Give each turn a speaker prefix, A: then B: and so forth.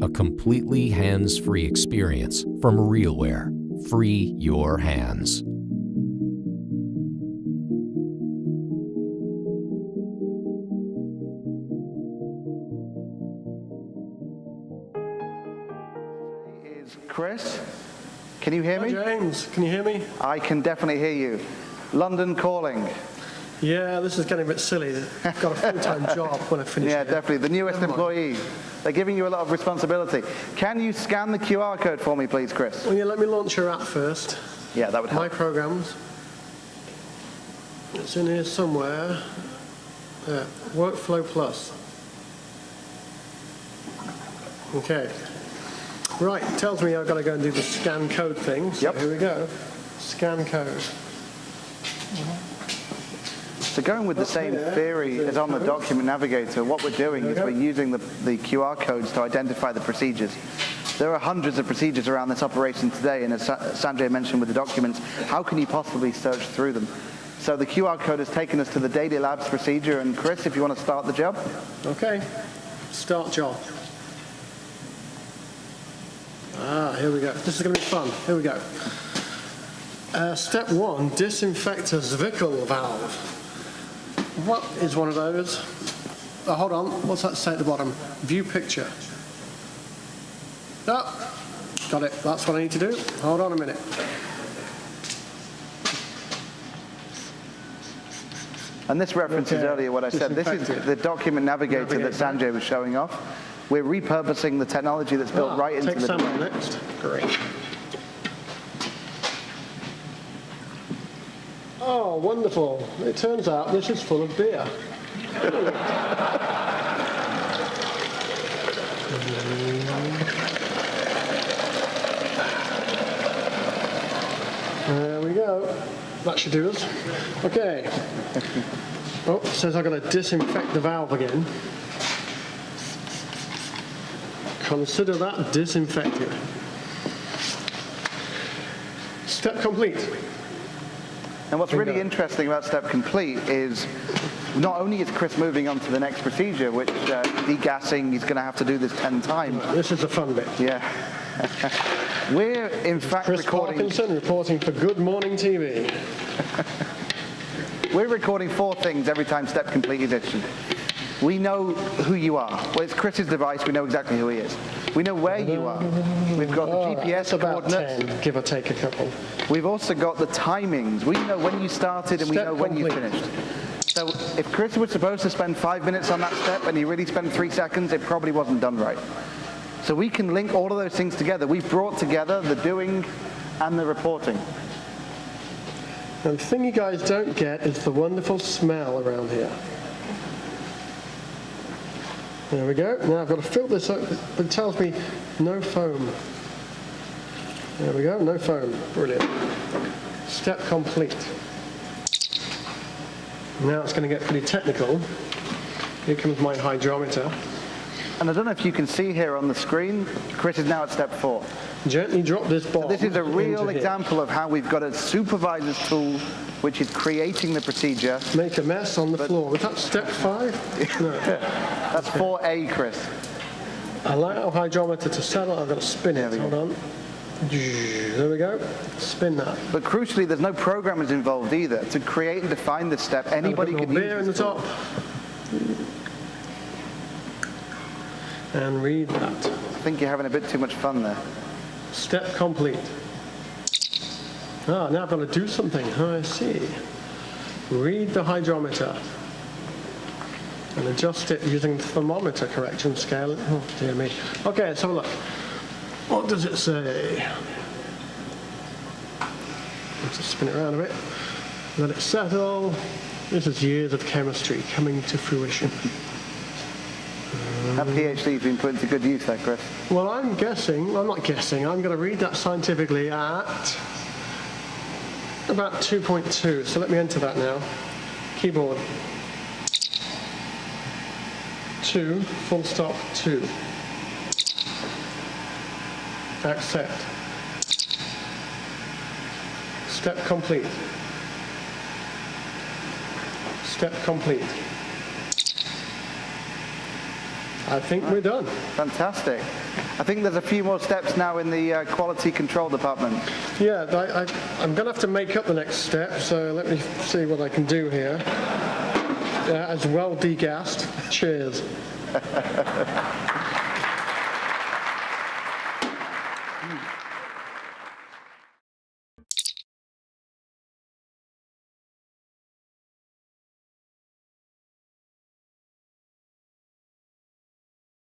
A: a completely hands-free experience from REALWEAR. Free your hands.
B: Is Chris? Can you hear me?
C: Hi James, can you hear me?
B: I can definitely hear you. London calling.
C: Yeah, this is getting a bit silly. I've got a full-time job when I finish.
B: Yeah,
C: here.
B: definitely. The newest employee. They're giving you a lot of responsibility. Can you scan the QR code for me, please, Chris?
C: Well, yeah, let me launch your app first.
B: Yeah, that would help.
C: My programs. It's in here somewhere. WorkFloPlus. Okay. Right, it tells me I've got to go and do the scan code thing. So
B: Yep.
C: Here we go. Scan code.
B: So going with the same theory as on the document navigator, what we're doing is we're using the QR codes to identify the procedures. There are hundreds of procedures around this operation today, and as Sanjay mentioned with the documents, how can you possibly search through them? So the QR code has taken us to the daily labs procedure, and Chris, if you want to start the job.
C: Okay, start job. Here we go. This is going to be fun. Here we go. Step 1, disinfect a Zwickel valve. What is one of those? Oh, hold on. What's that say at the bottom? View picture. Oh, got it. That's what I need to do. Hold on a minute.
B: And this references earlier what I said. This is the document navigator that Sanjay was showing off. We're repurposing the technology that's built right into the
C: sample next. Great. Oh, wonderful. It turns out this is full of beer. There we go. That should do us. Okay. Oh, it says I've got to disinfect the valve again. Consider that disinfected. Step complete.
B: And what's really interesting about step complete is not only is Chris moving on to the next procedure, which degassing, he's going to have to do this 10 times.
C: This is the fun bit.
B: Yeah. We're in fact
C: Chris
B: recording...
C: Parkinson reporting for Good Morning TV.
B: We're recording 4 things every time step complete is issued. We know who you are. Well, it's Chris's device. We know exactly who he is. We know where you are. We've got the GPS
C: about
B: coordinates.
C: 10, give or take a couple.
B: We've also got the timings. We know when you started and we know when you
C: complete.
B: finished. So if Chris was supposed to spend 5 minutes on that step and he really spent 3 seconds, it probably wasn't done right. So we can link all of those things together. We've brought together the doing and the reporting.
C: And the thing you guys don't get is the wonderful smell around here. There we go. Now I've got to fill this up, but it tells me no foam. There we go, no foam. Brilliant. Step complete. Now it's going to get pretty technical. Here comes my hydrometer.
B: And I don't know if you can see here on the screen, Chris is now at step 4.
C: Gently drop this bomb.
B: So this is a real example of how we've got a supervisor's tool which is creating the procedure.
C: Make a mess on the floor. Was that step 5? No.
B: That's 4A, Chris.
C: Allow hydrometer to settle. I've got to spin it. Hold on. There we go. Spin that.
B: But crucially, there's no programmers involved either. To create and define this step, anybody can use
C: beer in the top. And read that.
B: I think you're having a bit too much fun there.
C: Step complete. Ah, now I've got to do something. Oh, I see. Read the hydrometer. And adjust it using the thermometer correction scale. Oh, dear me. Okay, let's have a look. What does it say? Let's just spin it around a bit. Let it settle. This is years of chemistry coming to fruition.
B: That PhD's been put into good use there, Chris.
C: Well, I'm guessing, I'm not guessing, I'm going to read that scientifically at about 2.2. So let me enter that now. Keyboard. 2, full stop, 2. Accept. Step complete. Step complete. I think we're done.
B: Fantastic. I think there's a few more steps now in the quality control department.
C: Yeah, I'm going to have to make up the next step, so let me see what I can do here. As well degassed. Cheers.